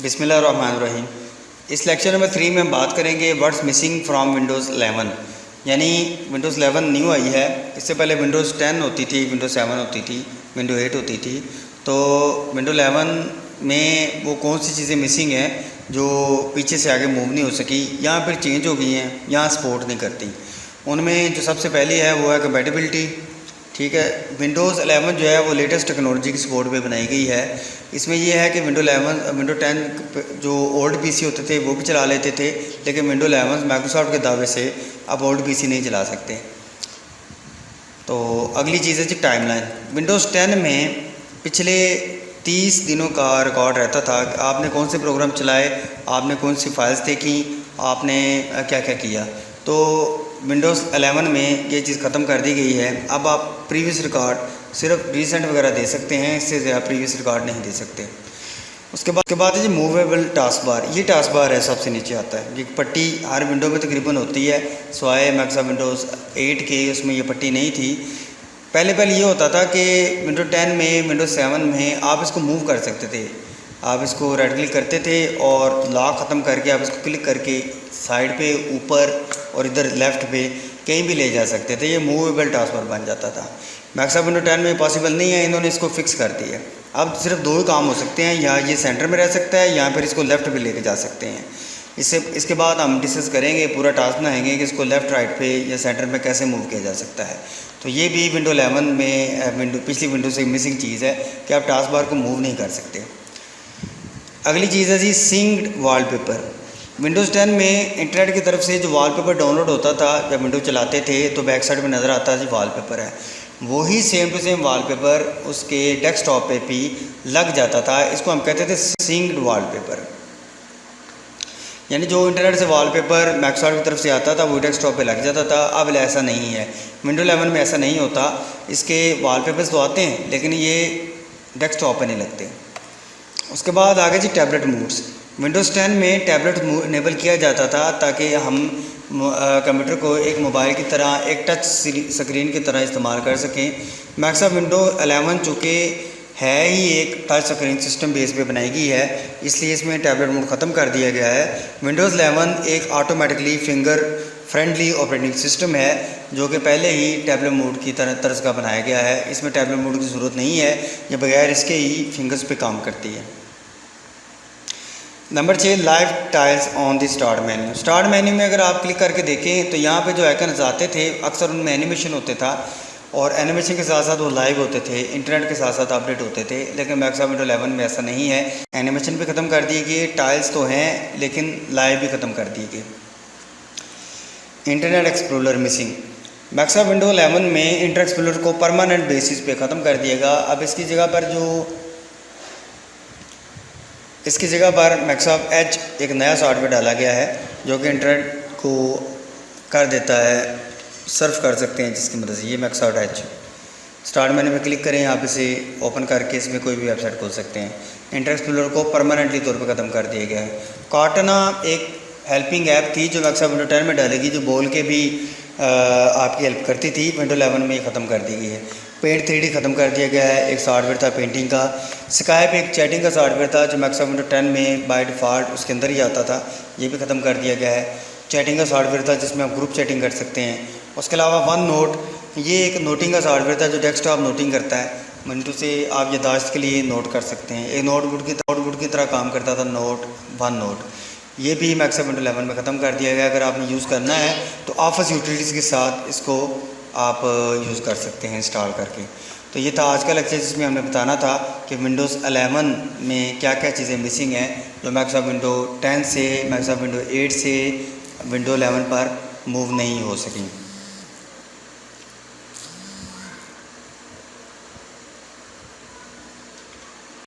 बिस्मिल्लाहिर्रहमानिर्रहीम। इस lecture number 3 में हम बात करेंगे व्हाट्स मिसिंग फ्रॉम विंडोज़ 11। यानी विंडोज़ 11 न्यू आई है। इससे पहले विंडोज़ 10 होती थी, विंडोज़ 7 होती थी, विंडो 8 होती थी। तो विंडो 11 में वो कौन सी चीज़ें मिसिंग हैं जो पीछे से आगे मूव नहीं हो सकी या फिर चेंज हो गई हैं या सपोर्ट नहीं करती। उनमें जो सबसे पहली है वो है कंपैटिबिलिटी। ठीक है, विंडोज़ 11 जो है वो लेटेस्ट टेक्नोलॉजी की सपोर्ट पे बनाई गई है। इसमें यह है कि विंडो 10 जो ओल्ड पीसी होते थे वो भी चला लेते थे, लेकिन विंडो 11 माइक्रोसॉफ्ट के दावे से अब ओल्ड पीसी नहीं चला सकते। तो अगली चीज़ है जी टाइमलाइन। विंडोज़ 10 में पिछले 30 दिनों का रिकॉर्ड रहता था कि आपने कौन से प्रोग्राम चलाए, आपने कौन सी फाइल्स देखी, आपने क्या क्या किया। तो विंडोज़ 11 में ये चीज़ ख़त्म कर दी गई है। अब आप प्रीवियस रिकॉर्ड सिर्फ रीसेंट वगैरह दे सकते हैं, इससे ज़्यादा प्रीवियस रिकॉर्ड नहीं दे सकते। उसके बाद है जी मूवेबल टास्क बार। ये टास्क बार है, सबसे नीचे आता है। ये पट्टी हर विंडो में तकरीबन होती है, स्वाय माइक्रोसॉफ्ट विंडोज़ 8 के उसमें ये पट्टी नहीं थी। पहले ये होता था कि विंडो 10 में, विंडोज़ 7 में आप इसको मूव कर सकते थे। आप इसको राइट क्लिक करते थे और लॉक ख़त्म करके आप इसको क्लिक करके साइड पे, ऊपर और इधर लेफ़्ट पे कहीं भी ले जा सकते थे। ये मूवेबल टास्क बार बन जाता था। माइक्रोसॉफ्ट विंडो 10 में पॉसिबल नहीं है, इन्होंने इसको फिक्स कर दिया है। अब सिर्फ दो ही काम हो सकते हैं, या ये सेंटर में रह सकता है या फिर इसको लेफ़्ट पे लेके जा सकते हैं। इसके बाद हम डिस्कस करेंगे, पूरा टास्क बनाएंगे कि इसको लेफ़्ट राइट पे या सेंटर में कैसे मूव किया जा सकता है। तो ये भी विंडो 11 में पिछली विंडो से मिसिंग चीज़ है कि आप टास्क बार को मूव नहीं कर सकते। अगली चीज़ है जी सिंक्ड वॉलपेपर। विंडोज़ 10 में इंटरनेट की तरफ से जो वॉलपेपर डाउनलोड होता था, जब विंडो चलाते थे तो बैक साइड में नज़र आता जी वॉलपेपर है। वही सेम टू सेम वॉलपेपर उसके डेस्कटॉप पे भी लग जाता था। इसको हम कहते थे सिंक्ड वॉलपेपर। यानी जो इंटरनेट से वॉलपेपर माइक्रोसॉफ्ट की तरफ से आता था वो डेस्कटॉप पे लग जाता था। अब ऐसा नहीं है, विंडो 11 में ऐसा नहीं होता। इसके वॉलपेपर्स तो आते हैं लेकिन ये डेस्कटॉप पे नहीं लगते। उसके बाद आगे जी टैबलेट मूड्स। विंडोज़ 10 में टैबलेट मूड इनेबल किया जाता था ताकि हम कंप्यूटर को एक मोबाइल की तरह, एक टच स्क्रीन की तरह इस्तेमाल कर सकें। माइक्रोसॉफ्ट विंडो 11 चूँकि है ही एक टच स्क्रीन सिस्टम बेस पे बनाई गई है, इसलिए इसमें टैबलेट मोड ख़त्म कर दिया गया है। विंडोज़ 11 एक automatically finger friendly operating system है जो कि पहले ही टैबलेट मोड की तर्ज का बनाया गया है। इसमें टैबलेट मोड की ज़रूरत नहीं है, ये बगैर इसके ही फिंगर्स पे काम करती है। Number 6 live tiles on the start menu. Start menu में अगर आप क्लिक करके देखें तो यहाँ पे जो आइकन्स आते थे अक्सर उनमें एनिमेशन होते था, और एनिमेशन के साथ साथ वो लाइव होते थे, इंटरनेट के साथ साथ अपडेट होते थे। लेकिन माइक्रोसॉफ्ट विंडो 11 में ऐसा नहीं है। एनिमेशन भी ख़त्म कर दिए गए, टाइल्स तो हैं लेकिन लाइव भी ख़त्म कर दिए गए। Internet explorer missing. Microsoft window 11 में इंटरनेट एक्सप्लोरर को परमानेंट बेसिस पे ख़त्म कर दिएगा। अब इसकी जगह पर माइक्रोसॉफ्ट एज एक नया सॉफ्टवेयर डाला गया है जो कि इंटरनेट को कर देता है, सर्फ कर सकते हैं जिसकी मदद से। ये माइक्रोसॉफ्ट एज स्टार्ट मेन्यू में क्लिक करें, आप इसे ओपन करके इसमें कोई भी वेबसाइट खोल सकते हैं। इंटरनेट एक्सप्लोरर को परमानेंटली तौर पर ख़त्म कर दिया गया है। कॉर्टना एक हेल्पिंग ऐप थी जो माइक्रोसॉफ्ट विंडो 10 में डालेगी, जो बोल के भी आपकी हेल्प करती थी। विंडो 11 में ये ख़त्म कर दी गई है। पेंट 3D ख़त्म कर दिया गया है, एक सॉफ्टवेयर था पेंटिंग का। स्काइप एक चैटिंग का सॉफ्टवेयर था जो माइक्रोसॉफ्ट विंडो 10 में बाय डिफ़ॉल्ट उसके अंदर ही आता था, ये भी ख़त्म कर दिया गया है। चैटिंग का सॉफ्टवेयर था जिसमें आप ग्रुप चैटिंग कर सकते हैं। उसके अलावा वन नोट, ये एक नोटिंग का सॉफ्टवेयर था जो डेस्कटॉप नोटिंग करता है। विंडो से आप याददाश्त के लिए नोट कर सकते हैं, एक नोटबुक की तरह काम करता था वन नोट। ये भी माइक्रोसॉफ्ट विंडो 11 में ख़त्म कर दिया गया। अगर आपने यूज़ करना है तो ऑफिस यूटिलिटीज़ के साथ इसको आप यूज़ कर सकते हैं इंस्टॉल करके। तो ये था आज का लेक्चर जिसमें हमने बताना था कि विंडोज़ 11 में क्या क्या चीज़ें मिसिंग हैं जो माइक्रोसॉफ्ट विंडो 10 से, माइक्रोसॉफ्ट विंडो 8 से विंडो 11 पर मूव नहीं हो सकें।